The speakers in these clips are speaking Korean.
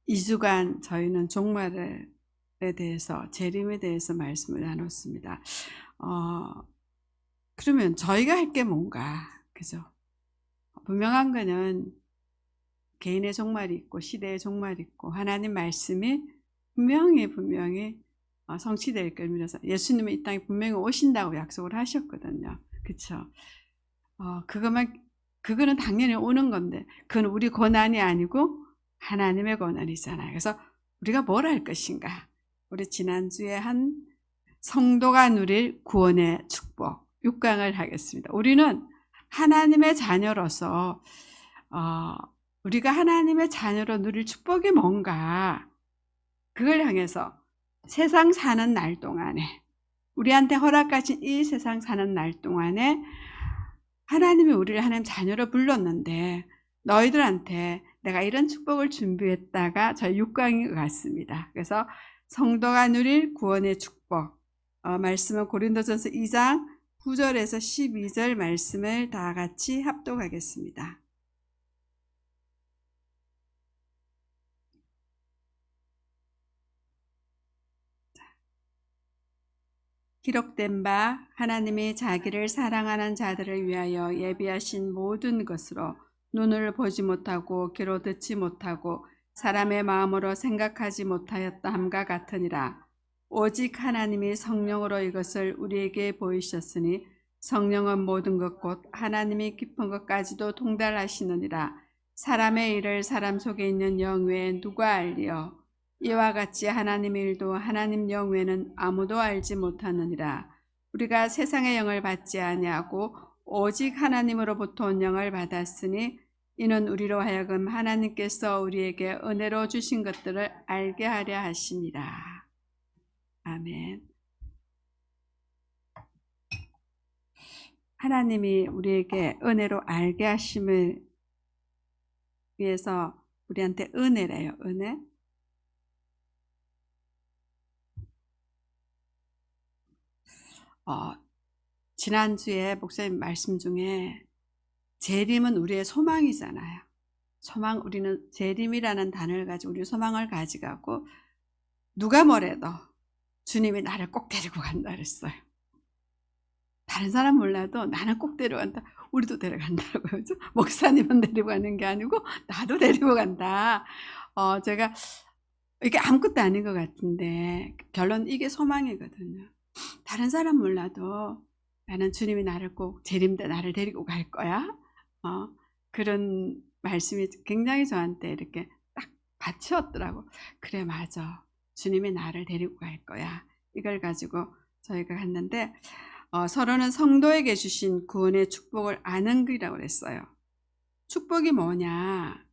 2주간 저희는 종말에 대해서, 재림에 대해서 말씀을 나눴습니다. 그러면 저희가 할 게 뭔가, 그죠? 분명한 거는 개인의 종말이 있고 시대의 종말이 있고 하나님 말씀이 분명히 성취될 것이라서 예수님이 이 땅에 분명히 오신다고 약속을 하셨거든요. 그렇죠? 그거는 당연히 오는 건데 그건 우리 권한이 아니고 하나님의 권한이잖아요. 그래서 우리가 뭘 할 것인가? 우리 지난주에 한 성도가 누릴 구원의 축복 6강을 하겠습니다. 우리는 하나님의 자녀로서 우리가 하나님의 자녀로 누릴 축복이 뭔가, 그걸 향해서 세상 사는 날 동안에, 우리한테 허락하신 이 세상 사는 날 동안에 하나님이 우리를 하나님 자녀로 불렀는데 너희들한테 내가 이런 축복을 준비했다가 저희 6강이 같습니다. 그래서 성도가 누릴 구원의 축복, 말씀은 고린도전서 2장 9절에서 12절 말씀을 다 같이 합독하겠습니다. 기록된 바 하나님이 자기를 사랑하는 자들을 위하여 예비하신 모든 것으로 눈을 보지 못하고 귀로 듣지 못하고 사람의 마음으로 생각하지 못하였다 함과 같으니라. 오직 하나님이 성령으로 이것을 우리에게 보이셨으니 성령은 모든 것 곧 하나님이 깊은 것까지도 통달하시느니라. 사람의 일을 사람 속에 있는 영 외에 누가 알리요? 이와 같이 하나님의 일도 하나님 영 외에는 아무도 알지 못하느니라. 우리가 세상의 영을 받지 아니하고 오직 하나님으로부터 온 영을 받았으니 이는 우리로 하여금 하나님께서 우리에게 은혜로 주신 것들을 알게 하려 하심이라. 아멘. 하나님이 우리에게 은혜로 알게 하심을 위해서 우리한테 은혜래요. 은혜. 지난주에 목사님 말씀 중에 재림은 우리의 소망이잖아요. 소망, 우리는 재림이라는 단어를 가지고 우리 소망을 가져가고 누가 뭐래도 주님이 나를 꼭 데리고 간다 그랬어요. 다른 사람 몰라도 나는 꼭 데려간다. 우리도 데려간다고요. 그렇죠? 목사님은 데리고 가는 게 아니고 나도 데리고 간다. 제가 이게 아무것도 아닌 것 같은데 결론 이게 소망이거든요. 다른 사람 몰라도 나는 주님이 나를 꼭 재림 때 나를 데리고 갈 거야. 그런 말씀이 굉장히 저한테 이렇게 딱 받쳤더라고. 그래, 맞아. 주님이 나를 데리고 갈 거야. 이걸 가지고 저희가 갔는데 서로는 성도에게 주신 구원의 축복을 아는 것이라고 그랬어요. 축복이 뭐냐?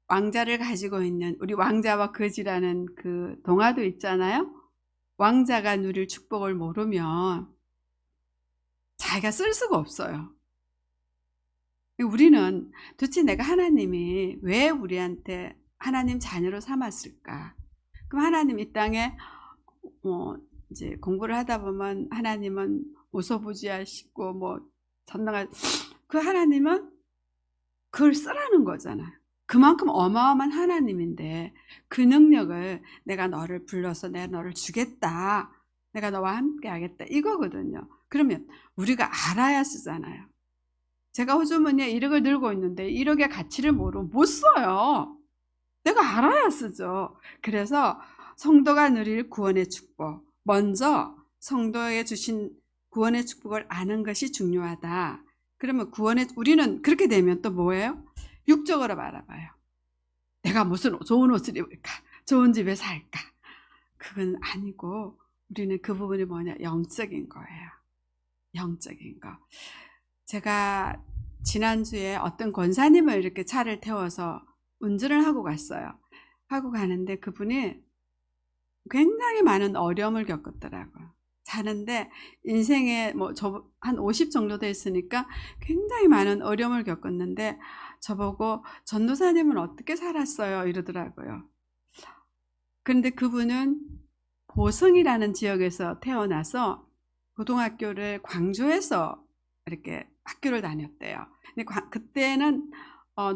왕자를 가지고 있는 우리 왕자와 거지라는 그 동화도 있잖아요. 왕자가 누릴 축복을 모르면 자기가 쓸 수가 없어요. 우리는 도대체 내가 하나님이 왜 우리한테 하나님 자녀로 삼았을까? 그럼 하나님 이 땅에 이제 공부를 하다 보면 하나님은 우소부지하시고 전능한 그 하나님은 그걸 쓰라는 거잖아요. 그만큼 어마어마한 하나님인데 그 능력을 내가 너를 불러서 내가 너를 주겠다. 내가 너와 함께 하겠다. 이거거든요. 그러면 우리가 알아야 쓰잖아요. 제가 호주머니에 1억을 들고 있는데 1억의 가치를 모르면 못 써요. 내가 알아야 쓰죠. 그래서 성도가 누릴 구원의 축복. 먼저 성도에게 주신 구원의 축복을 아는 것이 중요하다. 그러면 우리는 그렇게 되면 또 뭐예요? 육적으로 바라봐요. 내가 무슨 좋은 옷을 입을까? 좋은 집에 살까? 그건 아니고 우리는 그 부분이 뭐냐? 영적인 거예요. 영적인 거. 제가 지난주에 어떤 권사님을 이렇게 차를 태워서 운전을 하고 갔어요. 하고 가는데 그분이 굉장히 많은 어려움을 겪었더라고요. 사는데 인생에 한 50 정도 됐으니까 굉장히 많은 어려움을 겪었는데 저보고 전도사님은 어떻게 살았어요? 이러더라고요. 그런데 그분은 보성이라는 지역에서 태어나서 고등학교를 광주에서 이렇게 학교를 다녔대요. 근데 그때는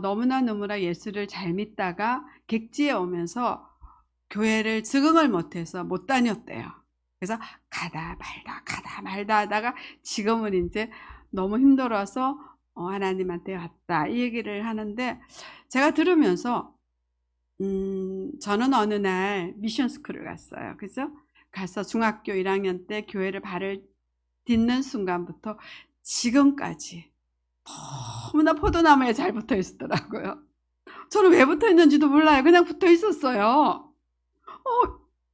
너무나 예수를 잘 믿다가 객지에 오면서 교회를 적응을 못해서 못 다녔대요. 그래서 가다 말다 하다가 지금은 이제 너무 힘들어서 하나님한테 왔다 이 얘기를 하는데, 제가 들으면서 저는 어느 날 미션 스쿨을 갔어요. 그죠? 가서 중학교 1학년 때 교회를 발을 딛는 순간부터 지금까지 너무나 포도나무에 잘 붙어 있었더라고요. 저는 왜 붙어 있는지도 몰라요. 그냥 붙어 있었어요.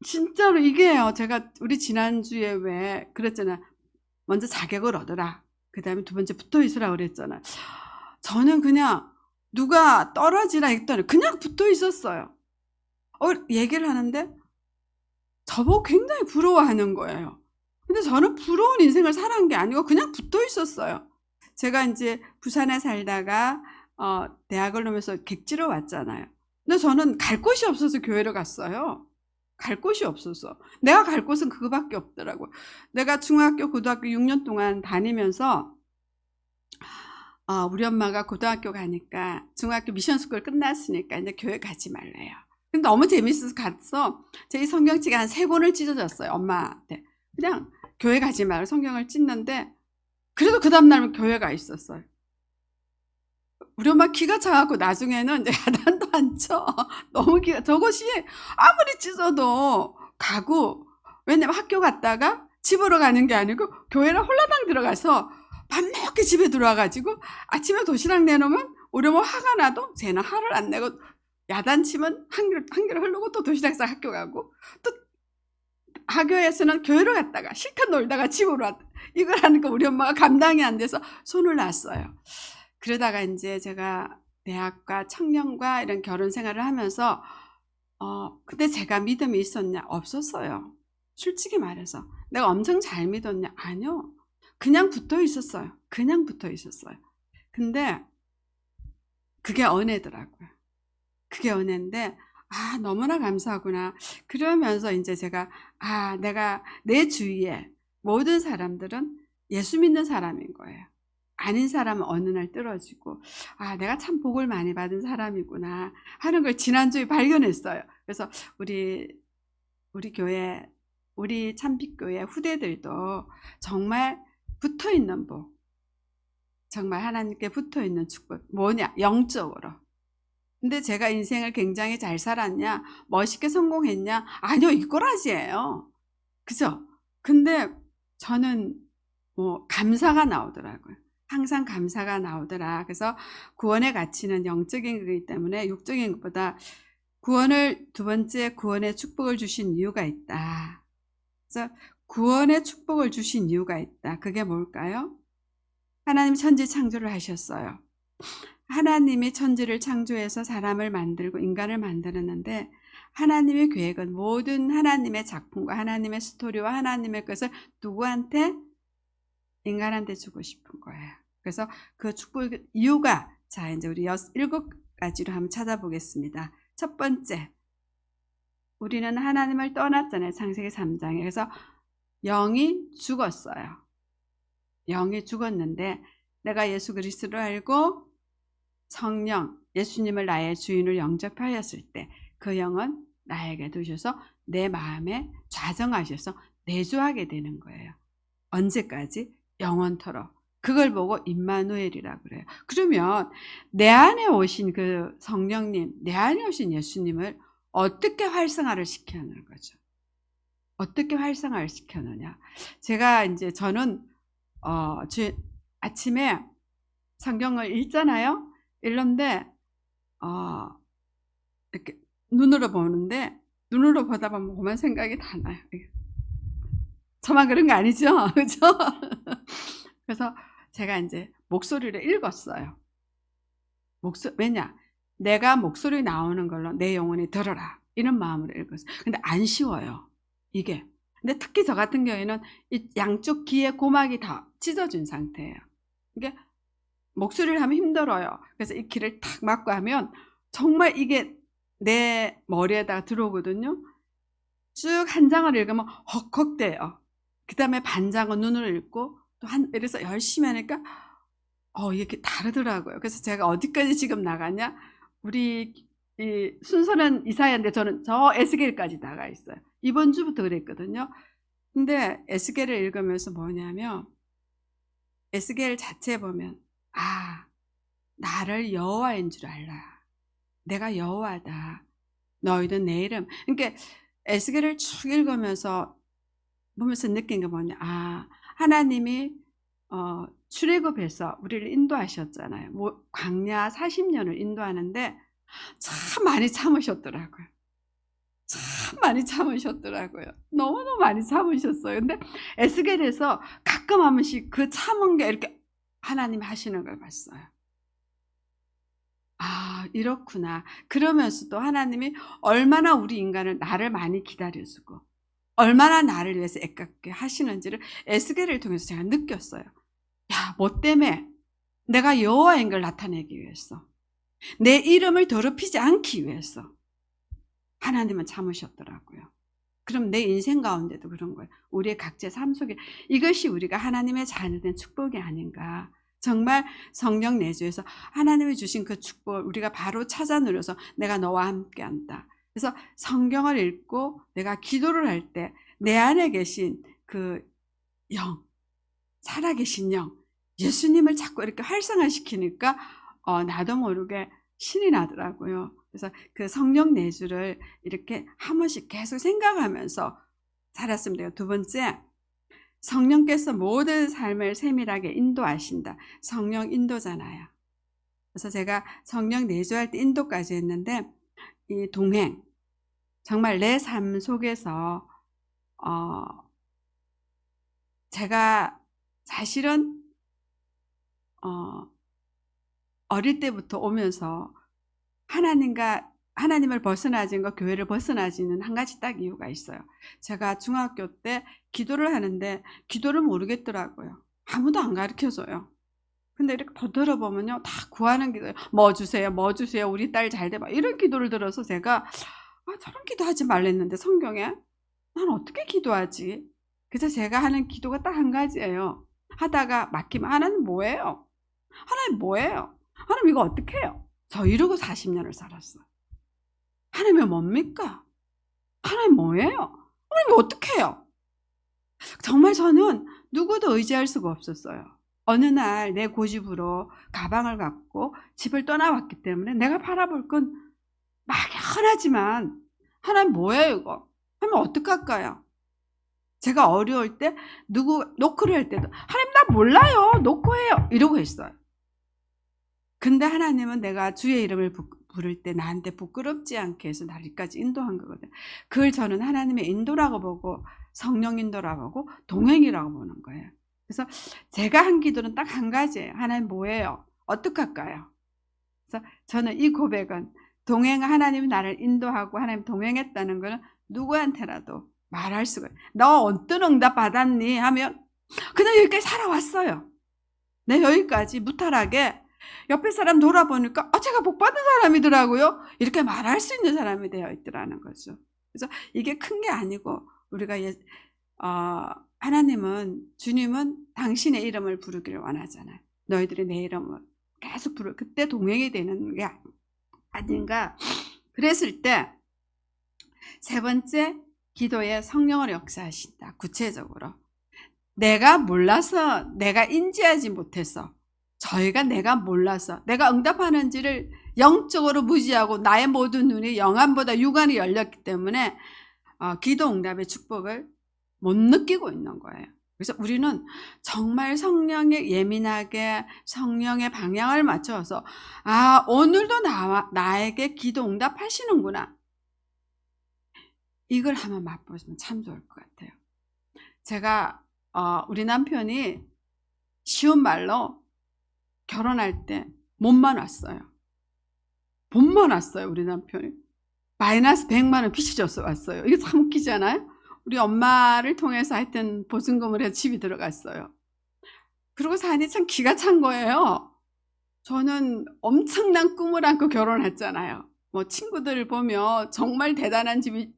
진짜로 이게요. 제가 우리 지난주에 왜 그랬잖아. 먼저 자격을 얻어라. 그다음에 두 번째 붙어 있으라 그랬잖아. 저는 그냥 누가 떨어지라 했더니 그냥 붙어 있었어요. 얘기를 하는데 저보고 굉장히 부러워하는 거예요. 근데 저는 부러운 인생을 살아온 게 아니고 그냥 붙어 있었어요. 제가 이제 부산에 살다가 대학을 나오면서 객지로 왔잖아요. 근데 저는 갈 곳이 없어서 교회를 갔어요. 갈 곳이 없어서. 내가 갈 곳은 그거밖에 없더라고요. 내가 중학교, 고등학교 6년 동안 다니면서 우리 엄마가 고등학교 가니까 중학교 미션스쿨 끝났으니까 이제 교회 가지 말래요. 근데 너무 재밌어서 갔어. 제 성경책 한 3권을 찢어졌어요, 엄마한테. 그냥 교회 가지 말고 성경을 찢는데, 그래도 그 다음날 교회가 있었어요. 우리 엄마 기가 차갖고 나중에는 이제 야단도 안 쳐. 너무 저것이 아무리 찢어도 가고, 왜냐면 학교 갔다가 집으로 가는 게 아니고 교회를 홀라당 들어가서 밥 먹게 집에 들어와가지고 아침에 도시락 내놓으면 우리 엄마 화가 나도 쟤는 화를 안 내고 야단치면 한 개를 흐르고 또 도시락 싸 학교 가고, 또 학교에서는 교회를 갔다가 실컷 놀다가 집으로 왔다. 이걸 하니까 우리 엄마가 감당이 안 돼서 손을 놨어요. 그러다가 이제 제가 대학과 청년과 이런 결혼 생활을 하면서 근데 제가 믿음이 있었냐? 없었어요. 솔직히 말해서. 내가 엄청 잘 믿었냐? 아니요. 그냥 붙어 있었어요. 그냥 붙어 있었어요. 근데 그게 은혜더라고요. 그게 은혜인데 너무나 감사하구나. 그러면서 이제 제가 내가 내 주위에 모든 사람들은 예수 믿는 사람인 거예요. 아닌 사람은 어느 날 떨어지고 내가 참 복을 많이 받은 사람이구나 하는 걸 지난주에 발견했어요. 그래서 우리 교회, 우리 참빛교회 후대들도 정말 붙어있는 복, 정말 하나님께 붙어있는 축복, 뭐냐? 영적으로. 근데 제가 인생을 굉장히 잘 살았냐? 멋있게 성공했냐? 아니요, 이꼬라지예요. 그죠? 근데 저는 감사가 나오더라고요. 항상 감사가 나오더라. 그래서 구원의 가치는 영적인 거기 때문에 육적인 것보다 두 번째 구원의 축복을 주신 이유가 있다. 그래서 구원의 축복을 주신 이유가 있다. 그게 뭘까요? 하나님 천지 창조를 하셨어요. 하나님이 천지를 창조해서 사람을 만들고 인간을 만들었는데, 하나님의 계획은 모든 하나님의 작품과 하나님의 스토리와 하나님의 것을 누구한테? 인간한테 주고 싶은 거예요. 그래서 그 축복 이유가, 자 이제 우리 7가지로 한번 찾아보겠습니다. 첫 번째, 우리는 하나님을 떠났잖아요. 창세기 3장에. 그래서 영이 죽었어요. 영이 죽었는데 내가 예수 그리스도를 알고 성령, 예수님을 나의 주인으로 영접하였을 때 그 영은 나에게 두셔서 내 마음에 좌정하셔서 내주하게 되는 거예요. 언제까지? 영원토록. 그걸 보고 임마누엘이라고 그래요. 그러면 내 안에 오신 그 성령님, 내 안에 오신 예수님을 어떻게 활성화를 시켜놓는 거죠? 어떻게 활성화를 시켜놓냐? 제가 이제 저는 아침에 성경을 읽잖아요. 읽는데 이렇게 눈으로 보는데, 눈으로 보다 보면 그만 생각이 다 나요. 저만 그런 거 아니죠? 그죠? 그래서 제가 이제 목소리를 읽었어요. 왜냐? 내가 목소리 나오는 걸로 내 영혼이 들어라. 이런 마음으로 읽었어요. 근데 안 쉬워요, 이게. 근데 특히 저 같은 경우에는 이 양쪽 귀에 고막이 다 찢어진 상태예요. 이게 목소리를 하면 힘들어요. 그래서 이 귀를 탁 막고 하면 정말 이게 내 머리에다가 들어오거든요. 쭉 한 장을 읽으면 헉헉대요. 그 다음에 반 장은 눈으로 읽고 또 이래서 열심히 하니까 이게 다르더라고요. 그래서 제가 어디까지 지금 나갔냐? 우리 이 순서는 이사야인데 저는 저 에스겔까지 나가 있어요. 이번 주부터 그랬거든요. 근데 에스겔을 읽으면서 뭐냐면 에스겔 자체에 보면 나를 여호와인 줄 알라. 내가 여호와다. 너희는 내 이름. 그러니까 에스겔을 쭉 읽으면서 보면서 느낀 게 뭐냐? 하나님이 출애굽해서 우리를 인도하셨잖아요. 광야 40년을 인도하는데 참 많이 참으셨더라고요. 참 많이 참으셨더라고요. 너무너무 많이 참으셨어요. 근데 에스겔에서 가끔 한 번씩 그 참은 게 이렇게 하나님이 하시는 걸 봤어요. 이렇구나. 그러면서도 하나님이 얼마나 우리 인간을 나를 많이 기다려주고 얼마나 나를 위해서 애꿎게 하시는지를 에스겔을 통해서 제가 느꼈어요. 뭐 때문에? 내가 여호와인 걸 나타내기 위해서, 내 이름을 더럽히지 않기 위해서 하나님은 참으셨더라고요. 그럼 내 인생 가운데도 그런 거예요. 우리의 각자의 삶 속에 이것이 우리가 하나님의 자녀된 축복이 아닌가. 정말 성령 내주에서 하나님이 주신 그 축복을 우리가 바로 찾아 누려서 내가 너와 함께 한다. 그래서 성경을 읽고 내가 기도를 할 때 내 안에 계신 그 영, 살아계신 영, 예수님을 자꾸 이렇게 활성화시키니까 나도 모르게 신이 나더라고요. 그래서 그 성령 내주를 이렇게 한 번씩 계속 생각하면서 살았으면 돼요. 두 번째, 성령께서 모든 삶을 세밀하게 인도하신다. 성령 인도잖아요. 그래서 제가 성령 내주할 때 인도까지 했는데 이 동행, 정말 내 삶 속에서 제가 사실은 어릴 때부터 오면서 하나님을 벗어나진 거, 교회를 벗어나지는 한 가지 딱 이유가 있어요. 제가 중학교 때 기도를 하는데 기도를 모르겠더라고요. 아무도 안 가르쳐줘요. 근데 이렇게 더 들어보면요, 다 구하는 기도예요. 뭐 주세요, 뭐 주세요, 우리 딸 잘 돼 봐. 이런 기도를 들어서 제가 저런 기도하지 말랬는데 성경에 난 어떻게 기도하지? 그래서 제가 하는 기도가 딱 한 가지예요. 하다가 막히면 하나님 뭐예요? 하나님 뭐예요? 하나님 이거 어떻게 해요? 저 이러고 40년을 살았어요. 하나님이 뭡니까? 하나님 뭐예요? 하나님 어떻게 해요? 정말 저는 누구도 의지할 수가 없었어요. 어느 날 내 고집으로 가방을 갖고 집을 떠나왔기 때문에 내가 바라볼 건 막연하지만 하나님 뭐예요 이거? 하나님 어떡할까요? 제가 어려울 때 누구 노크를 할 때도 하나님 나 몰라요. 노크해요. 이러고 했어요. 근데 하나님은 내가 주의 이름을 부를 때 나한테 부끄럽지 않게 해서 나리까지 인도한 거거든요. 그걸 저는 하나님의 인도라고 보고 성령 인도라고 보고 동행이라고 보는 거예요. 그래서 제가 한 기도는 딱 한 가지예요. 하나님 뭐예요? 어떡할까요? 그래서 저는 이 고백은 하나님이 나를 인도하고 하나님 동행했다는 거는 누구한테라도 말할 수가 있어요. 너 어떤 응답 받았니? 하면 그냥 여기까지 살아왔어요. 내 여기까지 무탈하게 옆에 사람 돌아보니까 제가 복 받은 사람이더라고요. 이렇게 말할 수 있는 사람이 되어 있더라는 거죠. 그래서 이게 큰 게 아니고 우리가 하나님은 주님은 당신의 이름을 부르기를 원하잖아요. 너희들이 내 이름을 계속 부르 그때 동행이 되는 게 아닌가. 그랬을 때 세 번째 기도에 성령을 역사하신다. 구체적으로 내가 몰라서 내가 인지하지 못해서 저희가 내가 몰라서 내가 응답하는지를 영적으로 무지하고 나의 모든 눈이 영안보다 육안이 열렸기 때문에 기도 응답의 축복을 못 느끼고 있는 거예요. 그래서 우리는 정말 성령에 예민하게 성령의 방향을 맞춰서 오늘도 나에게 기도 응답하시는구나. 이걸 한번 맛보시면 참 좋을 것 같아요. 제가 우리 남편이 쉬운 말로 결혼할 때 몸만 왔어요. 몸만 왔어요. 우리 남편이 마이너스 100만 원 빚이 져서 왔어요. 이게 참 웃기잖아요. 우리 엄마를 통해서 하여튼 보증금을 해서 집이 들어갔어요. 그러고 사니 참 기가 찬 거예요. 저는 엄청난 꿈을 안고 결혼했잖아요. 뭐 친구들 보면 정말 대단한 집이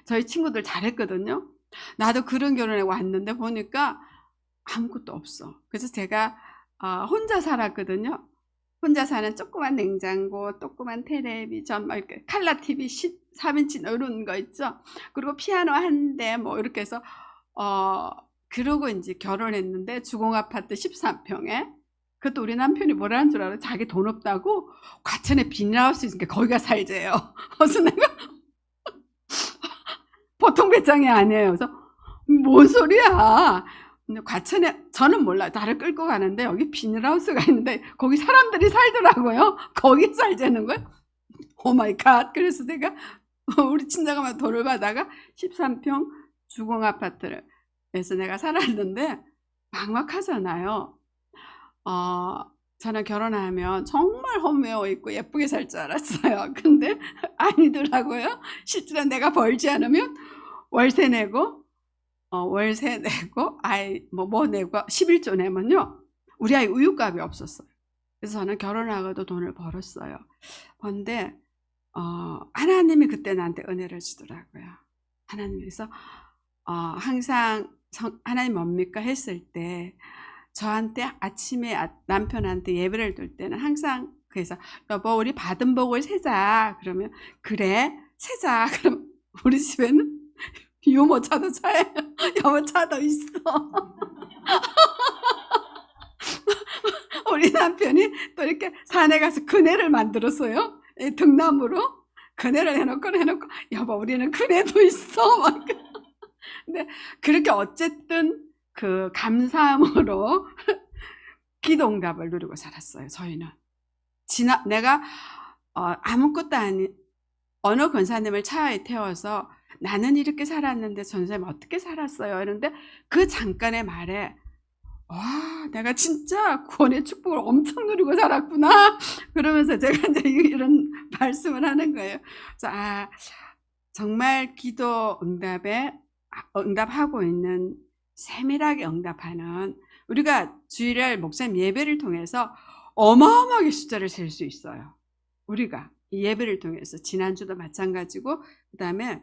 저희 친구들 잘했거든요. 나도 그런 결혼에 왔는데 보니까 아무것도 없어. 그래서 제가 혼자 살았거든요. 혼자 사는 조그만 냉장고, 조그만 텔레비전, 막 이렇게 칼라 TV 13인치 이런 거 있죠. 그리고 피아노 한 대 뭐 이렇게 해서 그러고 이제 결혼했는데 주공 아파트 13평에. 그것도 우리 남편이 뭐라는 줄 알아요? 자기 돈 없다고 과천에 비닐하우스 있으니까 거기 가 살재요. 그래서 내가 보통 배짱이 아니에요. 그래서 뭔 소리야? 근데 과천에 저는 몰라요. 나를 끌고 가는데 여기 비닐하우스가 있는데 거기 사람들이 살더라고요. 거기 살자는 거예요. 오 마이 갓. 그래서 내가 우리 친정엄마 돈을 받아가 13평 주공 아파트를 그래서 내가 살았는데 막막하잖아요. 저는 결혼하면 정말 홈웨어 입고 예쁘게 살 줄 알았어요. 근데 아니더라고요. 실제로 내가 벌지 않으면 월세 내고 아이 뭐 내고 11조 내면요. 우리 아이 우유값이 없었어요. 그래서 저는 결혼하고도 돈을 벌었어요. 근데 하나님이 그때 나한테 은혜를 주더라고요. 하나님께서 항상 하나님 뭡니까 했을 때 저한테 아침에 남편한테 예배를 드릴 때는 항상 그래서 여보 우리 받은 복을 세자. 그러면 그래 세자. 그럼 우리 집에는 유모차도 차예요. 여모차도 있어. 우리 남편이 또 이렇게 산에 가서 그네를 만들었어요. 등나무로 그네를 해놓고 여보 우리는 그네도 있어. 막. 근데 그렇게 어쨌든 그 감사함으로 기도응답을 누리고 살았어요. 저희는 내가 아무것도 아닌 어느 권사님을 차에 태워서 나는 이렇게 살았는데 전사님 어떻게 살았어요? 이런데 그 잠깐의 말에 와 내가 진짜 구원의 축복을 엄청 누리고 살았구나. 그러면서 제가 이제 이런 말씀을 하는 거예요. 그래서 정말 기도 응답하고 있는 세밀하게 응답하는 우리가 주일날 목사님 예배를 통해서 어마어마하게 숫자를 셀 수 있어요. 우리가 이 예배를 통해서 지난주도 마찬가지고 그다음에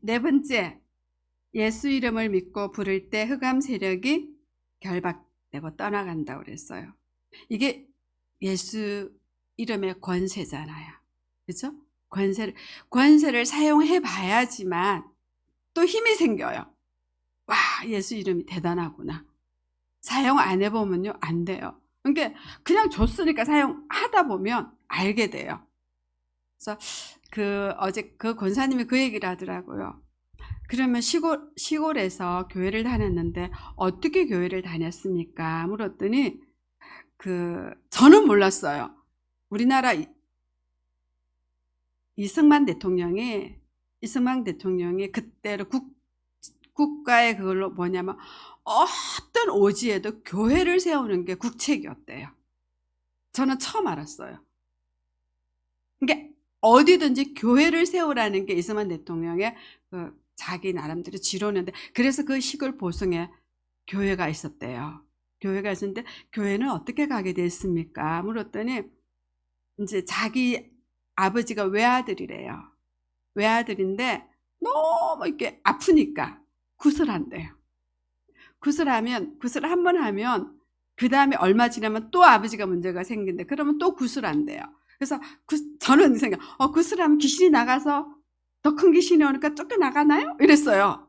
네 번째 예수 이름을 믿고 부를 때 흑암 세력이 결박되고 떠나간다고 그랬어요. 이게 예수 이름의 권세잖아요. 그렇죠? 권세를 사용해 봐야지만 또 힘이 생겨요. 와 예수 이름이 대단하구나. 사용 안 해보면요 안 돼요. 그러니까 그냥 줬으니까 사용하다 보면 알게 돼요. 그래서 어제 그 권사님이 그 얘기를 하더라고요. 그러면 시골에서 교회를 다녔는데 어떻게 교회를 다녔습니까? 물었더니 저는 몰랐어요. 우리나라 이승만 대통령이 그때로 국가의 그걸로 뭐냐면 어떤 오지에도 교회를 세우는 게 국책이었대요. 저는 처음 알았어요. 그러니까 어디든지 교회를 세우라는 게 이승만 대통령의 자기 나름대로 지론인데 그래서 그 시골 보성에 교회가 있었대요. 교회가 있었는데 교회는 어떻게 가게 됐습니까? 물었더니 이제 자기 아버지가 외아들이래요. 외아들인데 너무 이렇게 아프니까 구슬한대요. 구슬 한 번 하면 그 다음에 얼마 지나면 또 아버지가 문제가 생긴대. 그러면 또 구슬한대요. 그래서 저는 생각, 구슬하면 귀신이 나가서 더 큰 귀신이 오니까 쫓겨나가나요? 이랬어요.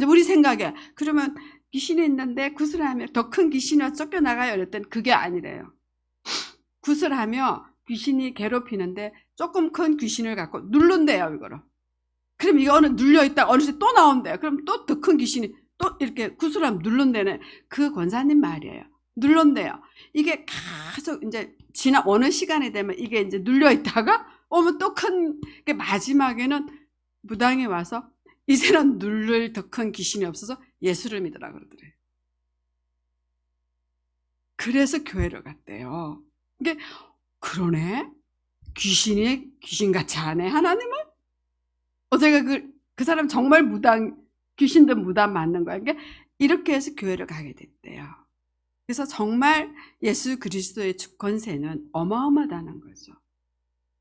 우리 생각에. 그러면 귀신이 있는데 구슬하면 더 큰 귀신이 쫓겨나가요? 이랬더니 그게 아니래요. 구슬하며 귀신이 괴롭히는데 조금 큰 귀신을 갖고 누른대요, 이거를. 그럼 이거는 눌려있다 어느 때 또 나온대요. 그럼 또 더 큰 귀신이 또 이렇게 구슬하면 누른대네. 그 권사님 말이에요. 눌른대요. 이게 계속 이제 어느 시간이 되면 이게 이제 눌려있다가 오면 또 큰 게 마지막에는 무당이 와서 이제는 누를 더 큰 귀신이 없어서 예수를 믿으라 그러더래요. 그래서 교회를 갔대요. 이게 그러네. 귀신이 귀신같이 하네 하나님은. 제가 그 사람 정말 귀신들 무당 맞는 거야. 그러니까 이렇게 해서 교회를 가게 됐대요. 그래서 정말 예수 그리스도의 권세는 어마어마하다는 거죠.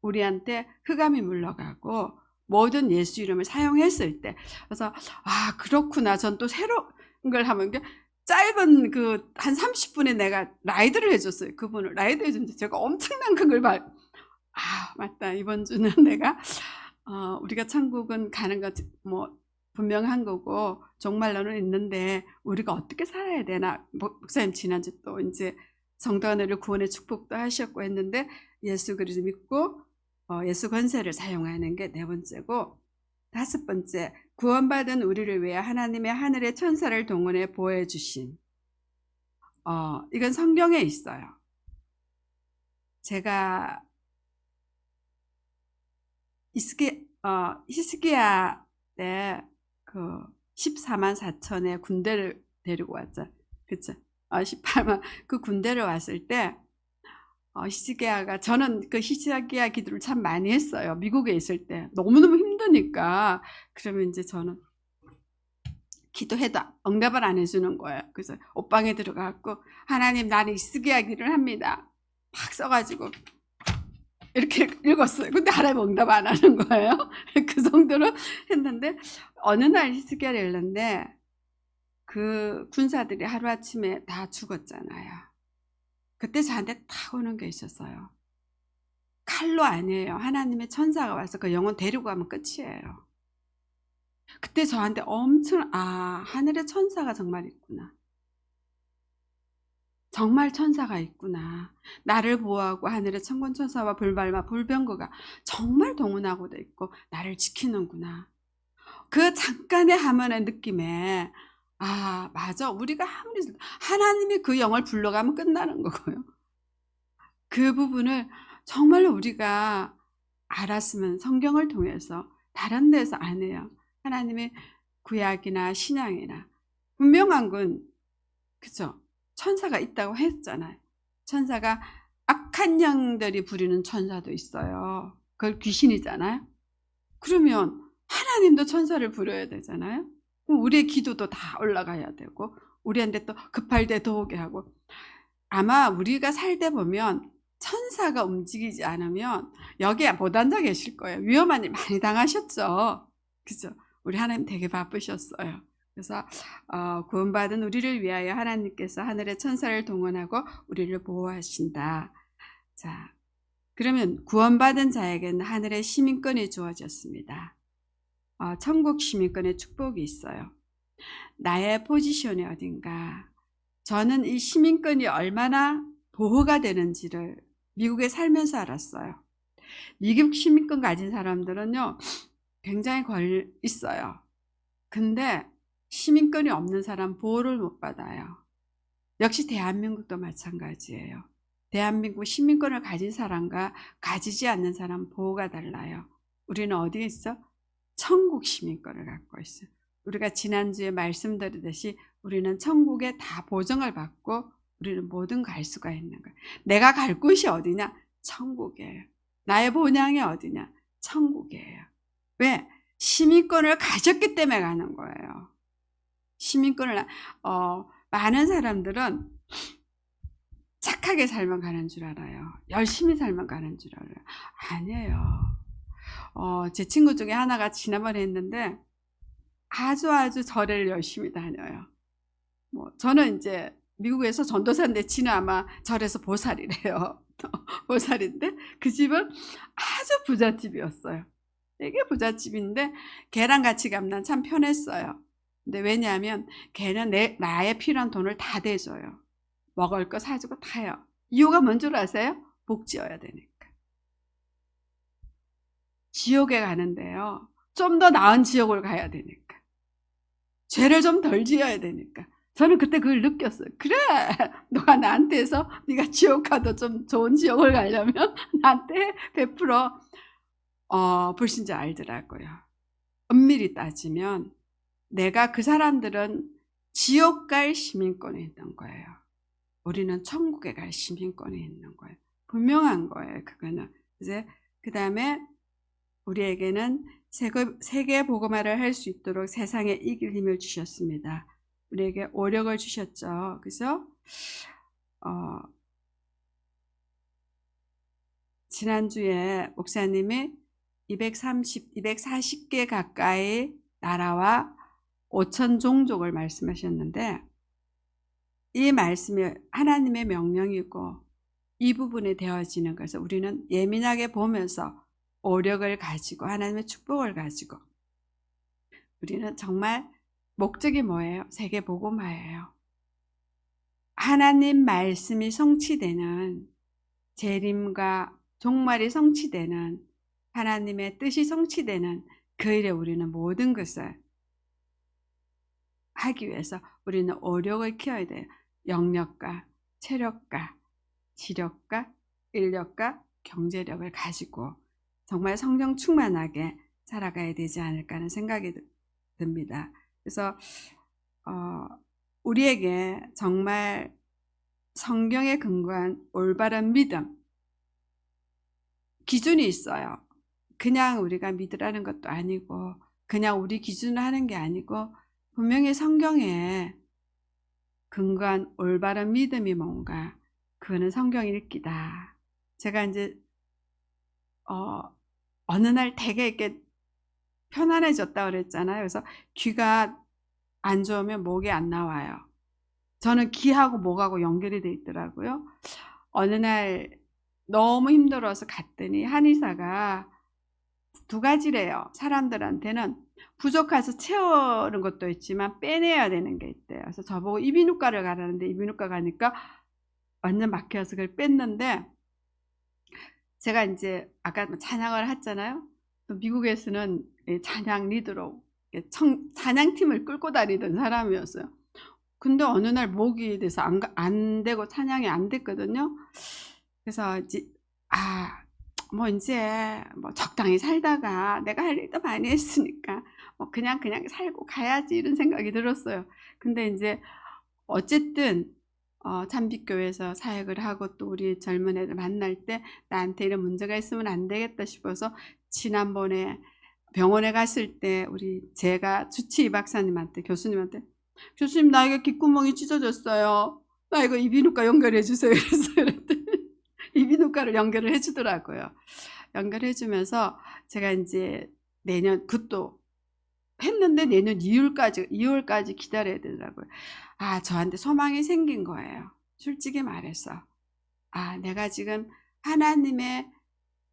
우리한테 흑암이 물러가고 모든 예수 이름을 사용했을 때 그래서 그렇구나. 전 또 새로운 걸 하면 짧은 그 한 30분에 내가 라이드를 해줬어요. 그분을 라이드 해줬는데 제가 엄청난 그걸 맞다. 이번 주는 내가 우리가 천국은 가는 거 뭐 분명한 거고 종말론은 있는데 우리가 어떻게 살아야 되나. 목사님 지난주 또 이제 성도하늘을 구원의 축복도 하셨고 했는데 예수 그리스도 믿고 예수 권세를 사용하는 게 네 번째고, 다섯 번째, 구원받은 우리를 위해 하나님의 하늘의 천사를 동원해 보호해 주신. 이건 성경에 있어요. 제가 히스기야 때 그 14만 4천의 군대를 데리고 왔죠. 그쵸? 18만 그 군대를 왔을 때 히스기야가, 저는 그 히스기야 기도를 참 많이 했어요. 미국에 있을 때 너무너무 힘드니까. 그러면 이제 저는 기도해도 응답을 안 해주는 거예요. 그래서 옷방에 들어가고 하나님 나는 히스기야 기도를 합니다. 막 써가지고 이렇게 읽었어요. 근데 하나님 응답 안 하는 거예요. 그 정도로 했는데 어느 날 히스기야를 읽는데 그 군사들이 하루아침에 다 죽었잖아요. 그때 저한테 탁 오는 게 있었어요. 칼로 아니에요. 하나님의 천사가 와서 그 영혼 데리고 가면 끝이에요. 그때 저한테 엄청 하늘의 천사가 정말 있구나. 정말 천사가 있구나. 나를 보호하고 하늘의 천군천사와 불발마 불병거가 정말 동원하고 돼 있고 나를 지키는구나. 그 잠깐의 하면의 느낌에 맞아. 우리가 아무리 하나님이 그 영을 불러가면 끝나는 거고요. 그 부분을 정말로 우리가 알았으면 성경을 통해서 다른 데서 안 해요. 하나님의 구약이나 신약이나 분명한 건 그죠? 천사가 있다고 했잖아요. 천사가 악한 영들이 부리는 천사도 있어요. 그걸 귀신이잖아요. 그러면 하나님도 천사를 부려야 되잖아요. 그럼 우리의 기도도 다 올라가야 되고 우리한테 또 급할 때 도우게 하고. 아마 우리가 살다 보면 천사가 움직이지 않으면 여기에 못 앉아 계실 거예요. 위험한 일 많이 당하셨죠. 그죠? 우리 하나님 되게 바쁘셨어요. 그래서 구원받은 우리를 위하여 하나님께서 하늘의 천사를 동원하고 우리를 보호하신다. 자, 그러면 구원받은 자에게는 하늘의 시민권이 주어졌습니다. 천국 시민권의 축복이 있어요. 나의 포지션이 어딘가. 저는 이 시민권이 얼마나 보호가 되는지를 미국에 살면서 알았어요. 미국 시민권 가진 사람들은요, 굉장히 있어요. 근데 시민권이 없는 사람 보호를 못 받아요. 역시 대한민국도 마찬가지예요. 대한민국 시민권을 가진 사람과 가지지 않는 사람 보호가 달라요. 우리는 어디에 있어? 천국 시민권을 갖고 있어요. 우리가 지난주에 말씀드렸듯이 우리는 천국에 다 보증을 받고 우리는 뭐든 갈 수가 있는 거예요. 내가 갈 곳이 어디냐? 천국이에요. 나의 본향이 어디냐? 천국이에요. 왜? 시민권을 가졌기 때문에 가는 거예요. 시민권을 많은 사람들은 착하게 살면 가는 줄 알아요. 열심히 살면 가는 줄 알아요. 아니에요. 제 친구 중에 하나가 지난번에 했는데 아주 절을 열심히 다녀요. 저는 이제 미국에서 전도사인데 지는 아마 절에서 보살이래요. 보살인데 그 집은 아주 부잣집이었어요. 되게 부잣집인데 걔랑 같이 가면 난 참 편했어요. 근데 왜냐하면 걔는 나의 필요한 돈을 다 대줘요. 먹을 거 사주고 다요. 이유가 뭔 줄 아세요? 복 지어야 되니까. 지옥에 가는데요, 좀 더 나은 지옥을 가야 되니까. 죄를 좀 덜 지어야 되니까. 저는 그때 그걸 느꼈어요. 그래, 너가 나한테서 네가 지옥 가도 좀 좋은 지옥을 가려면 나한테 베풀어. 불신자 알더라고요. 엄밀히 따지면 내가 그 사람들은 지옥 갈 시민권이 있는 거예요. 우리는 천국에 갈 시민권이 있는 거예요. 분명한 거예요. 그거는. 이제 그 다음에 우리에게는 세계 복음화를 할 수 있도록 세상에 이길 힘을 주셨습니다. 우리에게 오력을 주셨죠. 그래서 지난주에 목사님이 240개 가까이 나라와 5천 종족을 말씀하셨는데 이 말씀이 하나님의 명령이고 이 부분에 되어지는 것을 우리는 예민하게 보면서 오력을 가지고 하나님의 축복을 가지고 우리는 정말 목적이 뭐예요? 세계복음화예요. 하나님 말씀이 성취되는 재림과 종말이 성취되는 하나님의 뜻이 성취되는 그 일에 우리는 모든 것을 하기 위해서 우리는 오력을 키워야 돼요. 영력과 체력과 지력과 인력과 경제력을 가지고 정말 성령 충만하게 살아가야 되지 않을까 하는 생각이 듭니다. 그래서 우리에게 정말 성경에 근거한 올바른 믿음 기준이 있어요. 그냥 우리가 믿으라는 것도 아니고 그냥 우리 기준으로 하는 게 아니고 분명히 성경에 근거한 올바른 믿음이 뭔가 그거는 성경 읽기다. 제가 이제 어느 날 되게 이렇게 편안해졌다 그랬잖아요. 그래서 귀가 안 좋으면 목이 안 나와요. 저는 귀하고 목하고 연결이 돼 있더라고요. 어느 날 너무 힘들어서 갔더니 한의사가 두 가지래요. 사람들한테는 부족해서 채우는 것도 있지만 빼내야 되는 게 있대요. 그래서 저보고 이비인후과를 가라는데 이비인후과 가니까 완전 막혀서 그걸 뺐는데 제가 이제 아까 찬양을 했잖아요. 또 미국에서는 찬양 리더로 찬양팀을 끌고 다니던 사람이었어요. 근데 어느 날 목이 돼서 안 되고 찬양이 안 됐거든요. 그래서 이제 이제 적당히 살다가 내가 할 일도 많이 했으니까 그냥 살고 가야지 이런 생각이 들었어요. 근데 이제 어쨌든 참빛교회에서 사역을 하고 또 우리 젊은 애들 만날 때 나한테 이런 문제가 있으면 안 되겠다 싶어서 지난번에 병원에 갔을 때 제가 주치 박사님한테 교수님한테 교수님 나 이거 귓구멍이 찢어졌어요. 나 이거 이비인후과 연결해 주세요. 그랬더니 이비인후과를 연결을 해주더라고요. 연결해 주면서 제가 이제 내년 그것도 했는데 내년 2월까지 기다려야 되더라고요. 저한테 소망이 생긴 거예요. 솔직히 말해서 내가 지금 하나님의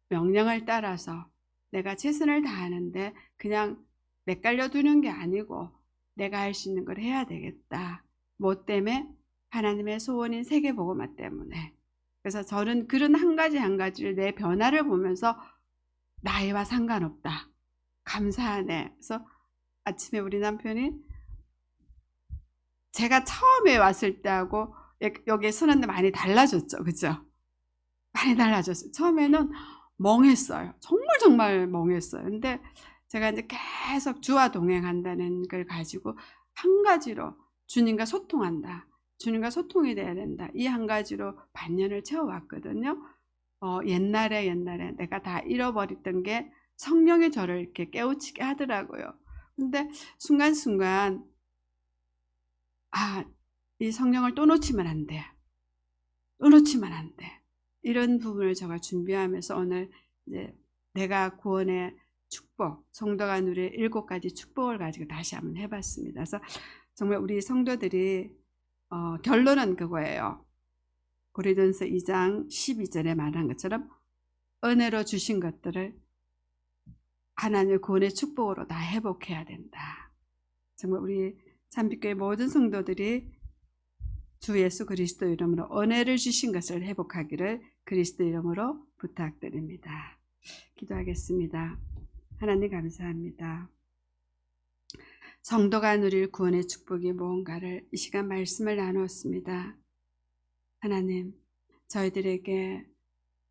명령을 따라서 내가 최선을 다하는데 그냥 내깔려 두는 게 아니고 내가 할 수 있는 걸 해야 되겠다. 뭐 때문에? 하나님의 소원인 세계복음화 때문에. 그래서 저는 그런 한 가지를 내 변화를 보면서 나이와 상관없다. 감사하네. 그래서 아침에 우리 남편이 제가 처음에 왔을 때하고 여기에 서는데 많이 달라졌죠. 그죠? 많이 달라졌어요. 처음에는 멍했어요. 정말 멍했어요. 근데 제가 이제 계속 주와 동행한다는 걸 가지고 한 가지로 주님과 소통한다. 주님과 소통이 돼야 된다. 이 한 가지로 반년을 채워왔거든요. 옛날에 내가 다 잃어버렸던 게 성령이 저를 이렇게 깨우치게 하더라고요. 근데 순간순간 이 성령을 또 놓치면 안 돼. 또 놓치면 안 돼. 이런 부분을 제가 준비하면서 오늘 이제 내가 구원의 축복, 성도가 누릴 7가지 축복을 가지고 다시 한번 해봤습니다. 그래서 정말 우리 성도들이 결론은 그거예요. 고린도전서 2장 12절에 말한 것처럼 은혜로 주신 것들을 하나님의 구원의 축복으로 다 회복해야 된다. 정말 우리 참빛교회 모든 성도들이 주 예수 그리스도 이름으로 은혜를 주신 것을 회복하기를 그리스도 이름으로 부탁드립니다. 기도하겠습니다. 하나님 감사합니다. 성도가 누릴 구원의 축복이 무언가를 이 시간 말씀을 나누었습니다. 하나님, 저희들에게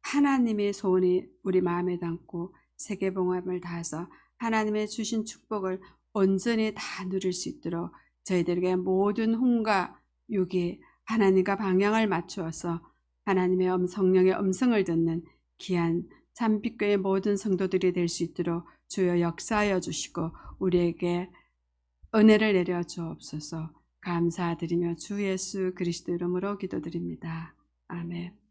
하나님의 소원이 우리 마음에 담고 세계복음을 다해서 하나님의 주신 축복을 온전히 다 누릴 수 있도록 저희들에게 모든 혼과 육이 하나님과 방향을 맞추어서 하나님의 성령의 음성을 듣는 귀한 참빛교회 모든 성도들이 될 수 있도록 주여 역사하여 주시고 우리에게 은혜를 내려 주옵소서. 감사드리며 주 예수 그리스도 이름으로 기도드립니다. 아멘.